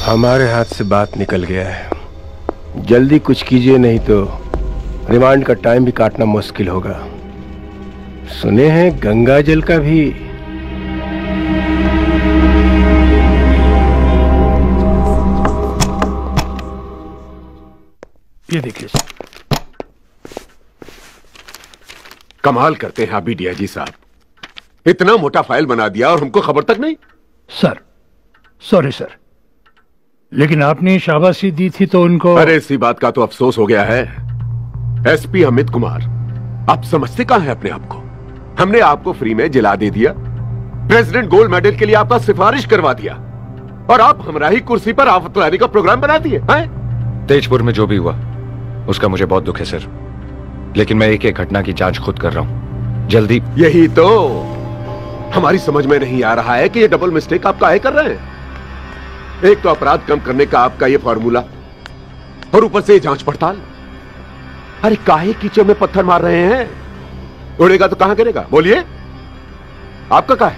हमारे हाथ से बात निकल गया है, जल्दी कुछ कीजिए नहीं तो रिमांड का टाइम भी काटना मुश्किल होगा। सुने हैं गंगा जल का भी। ये देखिए सर। कमाल करते हैं अभी डीआईजी साहब, इतना मोटा फाइल बना दिया और हमको खबर तक नहीं। सर सॉरी सर, लेकिन आपने शाबाशी दी थी तो उनको। अरे इसी बात का तो अफसोस हो गया है। एसपी अमित कुमार, आप समझते कहां हैं अपने आप को? हमने आपको फ्री में जिला दे दिया, प्रेसिडेंट गोल्ड मेडल के लिए आपका सिफारिश करवा दिया, और आप हमराही कुर्सी पर आफत लाने का प्रोग्राम बना दिए हैं? तेजपुर में जो भी हुआ उसका मुझे बहुत दुख है सर, लेकिन मैं एक एक घटना की जांच खुद कर रहा हूं, जल्दी। यही तो हमारी समझ में नहीं आ रहा है कि ये डबल मिस्टेक आप काहे कर रहे हैं। एक तो अपराध कम करने का आपका ये फॉर्मूला, और ऊपर से ये जांच पड़ताल। अरे काहे कीचड़ में पत्थर मार रहे हैं? उड़ेगा तो कहां गिरेगा बोलिए? आपका क्या है?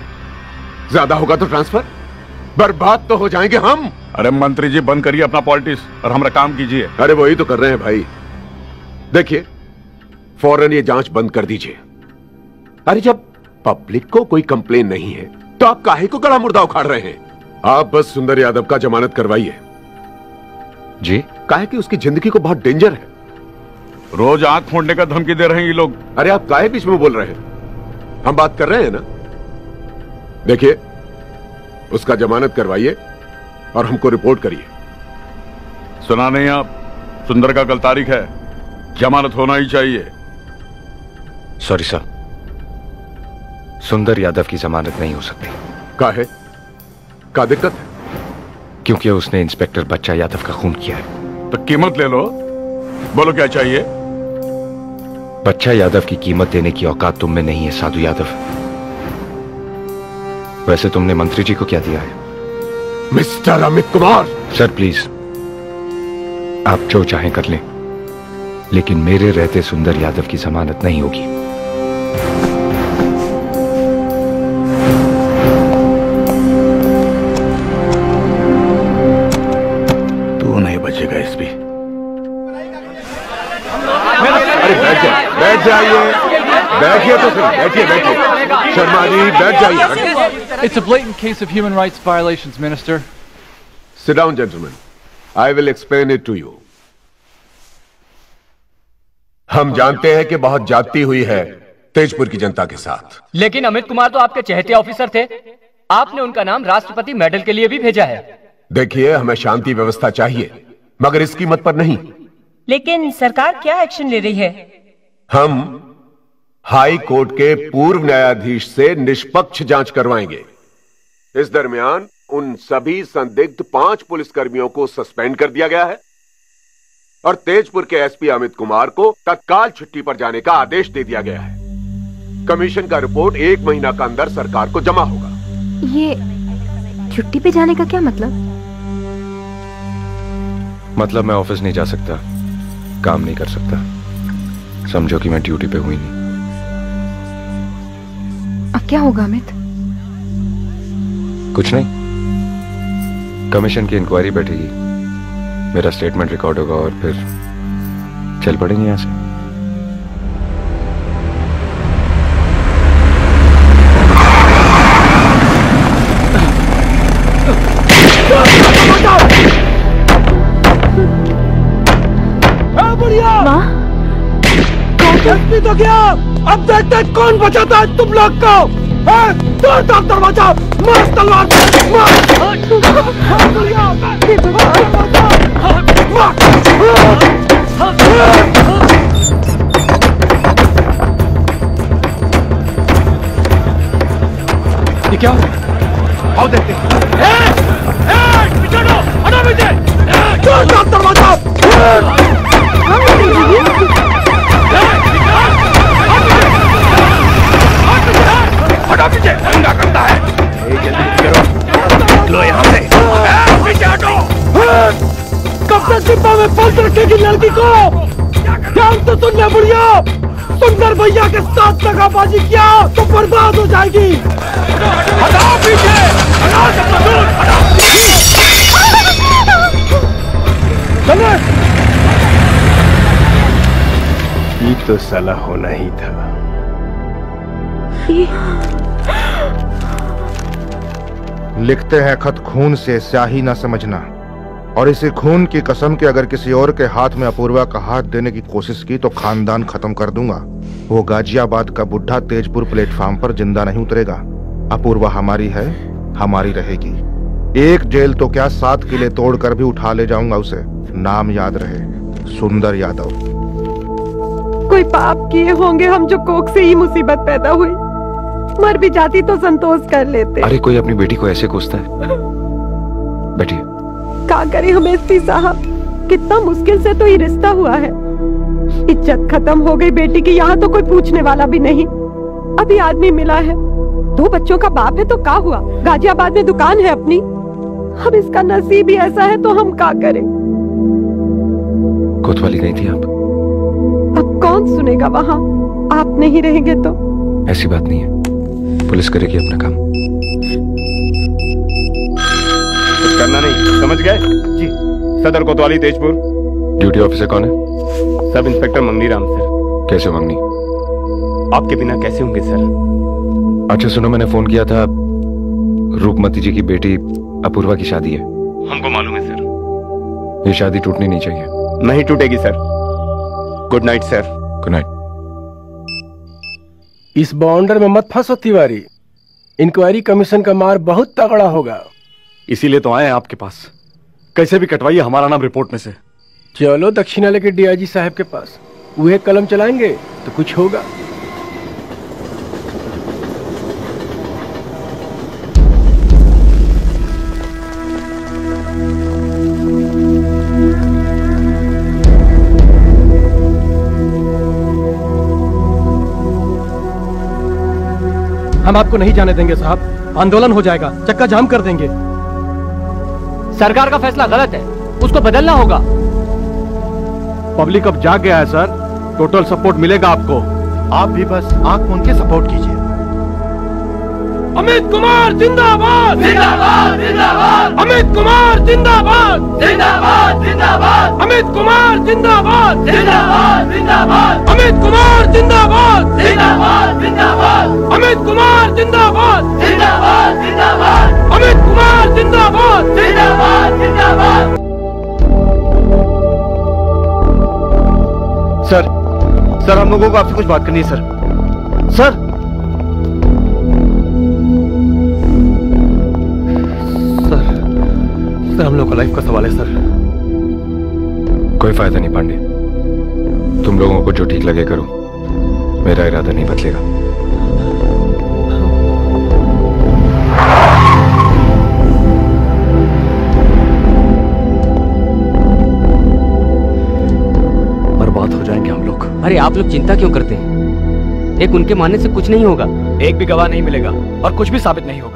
ज्यादा होगा तो ट्रांसफर, बर्बाद तो हो जाएंगे हम। अरे मंत्री जी बंद करिए अपना पॉलिटिक्स और हमारा काम कीजिए। अरे वही तो कर रहे हैं भाई। देखिए फौरन ये जांच बंद कर दीजिए। अरे जब पब्लिक को कोई कंप्लेन नहीं है तो आप काहे को गला मुर्दा उखाड़ रहे हैं? आप बस सुंदर यादव का जमानत करवाइए। जी? काहे कि उसकी जिंदगी को बहुत डेंजर है। रोज आंख फोड़ने का धमकी दे रहे हैं ये लोग। अरे आप काहे बीच में बोल रहे हैं? हम बात कर रहे हैं ना। देखिए उसका जमानत करवाइए और हमको रिपोर्ट करिए। सुना नहीं आप? सुंदर का कल तारीख है, जमानत होना ही चाहिए। सॉरी सर, सुंदर यादव की जमानत नहीं हो सकती। काहे? क्या दिक्कत है? क्योंकि उसने इंस्पेक्टर बच्चा यादव का खून किया है। तो कीमत ले लो, बोलो क्या चाहिए? बच्चा यादव की कीमत देने की औकात तुम में नहीं है साधु यादव। वैसे तुमने मंत्री जी को क्या दिया है? Mister Amit Kumar. Sir please, आप जो चाहें कर लें, लेकिन मेरे रहते सुंदर यादव की जमानत नहीं होगी। तू नहीं बचेगा एसपी। अरे बैठ जाइए, बैठिए तो सही, बैठिए। शर्मा जी बैठ जाइए। It's a blatant case of human rights violations, Minister. Sit down, gentlemen. I will explain it to you. हम जानते हैं कि बहुत जाती हुई है तेजपुर की जनता के साथ, लेकिन अमित कुमार तो आपके चहेते ऑफिसर थे। आपने उनका नाम राष्ट्रपति मेडल के लिए भी भेजा है। देखिए हमें शांति व्यवस्था चाहिए, मगर इस कीमत पर नहीं। लेकिन सरकार क्या एक्शन ले रही है? हम हाई कोर्ट के पूर्व न्यायाधीश से निष्पक्ष जांच करवाएंगे। इस दरमियान उन सभी संदिग्ध 5 पुलिसकर्मियों को सस्पेंड कर दिया गया है और तेजपुर के एसपी अमित कुमार को तत्काल छुट्टी पर जाने का आदेश दे दिया गया है। कमीशन का रिपोर्ट 1 महीना का अंदर सरकार को जमा होगा। ये छुट्टी पे जाने का क्या मतलब? मतलब मैं ऑफिस नहीं जा सकता, काम नहीं कर सकता। समझो कि मैं ड्यूटी पे हुई नहीं। अब क्या होगा अमित? कुछ नहीं, कमीशन की इंक्वायरी बैठेगी, मेरा स्टेटमेंट रिकॉर्ड होगा और फिर चल पड़ेंगे यहां से। माँ, तो क्या अब देखते कौन बचाता है तुम लोग को? दरवाजा मार तलवार ये क्या? आओ देखते। हटो पीछे। डिब्बा में बंद रखेगी लड़की को। ध्यान से सुनना बुढ़िया, सुंदर भैया के साथ दगाबाजी किया तो बर्बाद हो जाएगी। हटाओ पीछे, हटाओ सबको दूर, हटाओ। चले। ये तो साला होना ही था। लिखते हैं खत खून से, स्याही ना समझना। और इसी खून की कसम के अगर किसी और के हाथ में अपूर्वा का हाथ देने की कोशिश की तो खानदान खत्म कर दूंगा। वो गाजियाबाद का बुढ़ा तेजपुर प्लेटफार्म पर जिंदा नहीं उतरेगा। अपूर्वा हमारी है, हमारी रहेगी। एक जेल तो क्या 7 किले तोड़कर भी उठा ले जाऊंगा उसे। नाम याद रहे, सुंदर यादव। कोई पाप किए होंगे हम जो कोख से ही मुसीबत पैदा हुई। मर भी जाती तो संतोष कर लेते। अरे कोई अपनी बेटी को ऐसे कोसता है? बैठिए। क्या करे हम एसपी साहब, कितना मुश्किल से तो ये रिश्ता हुआ है। इज्जत खत्म हो गई बेटी की, यहाँ तो कोई पूछने वाला भी नहीं। अभी आदमी मिला है, 2 बच्चों का बाप है तो क्या हुआ, गाजियाबाद में दुकान है अपनी। अब इसका नसीब ही ऐसा है तो हम क्या करें। कोतवाली गई थी आप? अब कौन सुनेगा वहाँ, आप नहीं रहेंगे तो। ऐसी बात नहीं है, पुलिस करेगी अपना काम। कुछ करना नहीं, समझ गए? जी। सदर कोतवाली तेजपुर। ड्यूटी ऑफिसर कौन है? सब इंस्पेक्टर मंगनी राम सर। कैसे मंगनी? आपके बिना कैसे होंगे सर? अच्छा सुनो, मैंने फोन किया था, रूपमती जी की बेटी अपूर्वा की शादी है। हमको मालूम है सर। ये शादी टूटनी नहीं चाहिए। नहीं टूटेगी sir. Good night sir. Good night. इस बाउंडर में मत फंसो तिवारी, इंक्वायरी कमीशन का मार बहुत तगड़ा होगा। इसीलिए तो आए हैं आपके पास। कैसे भी कटवाइए हमारा नाम रिपोर्ट में से। चलो दक्षिणा लेके डीआईजी साहब के पास, वो कलम चलाएंगे तो कुछ होगा। हम आपको नहीं जाने देंगे साहब, आंदोलन हो जाएगा, चक्का जाम कर देंगे। सरकार का फैसला गलत है, उसको बदलना होगा। पब्लिक अब जाग गया है सर, टोटल सपोर्ट मिलेगा आपको। आप भी बस आंख मूंद के सपोर्ट कीजिए। अमित कुमार जिंदाबाद, जिंदाबाद, जिंदाबाद। अमित कुमार जिंदाबाद, जिंदाबाद, जिंदाबाद। अमित कुमार जिंदाबाद, जिंदाबाद, जिंदाबाद। अमित कुमार जिंदाबाद, जिंदाबाद, जिंदाबाद। अमित कुमार जिंदाबाद, जिंदाबाद, जिंदाबाद। अमित कुमार जिंदाबाद, जिंदाबाद, जिंदाबाद। सर हम लोगों को आपसे कुछ बात करनी है सर। सर हम लोग का लाइफ का सवाल है सर। कोई फायदा नहीं पांडे, तुम लोगों को जो ठीक लगे करो, मेरा इरादा नहीं बदलेगा। बर्बाद हो जाएंगे हम लोग। अरे आप लोग चिंता क्यों करते हैं? एक उनके मानने से कुछ नहीं होगा। एक भी गवाह नहीं मिलेगा और कुछ भी साबित नहीं होगा।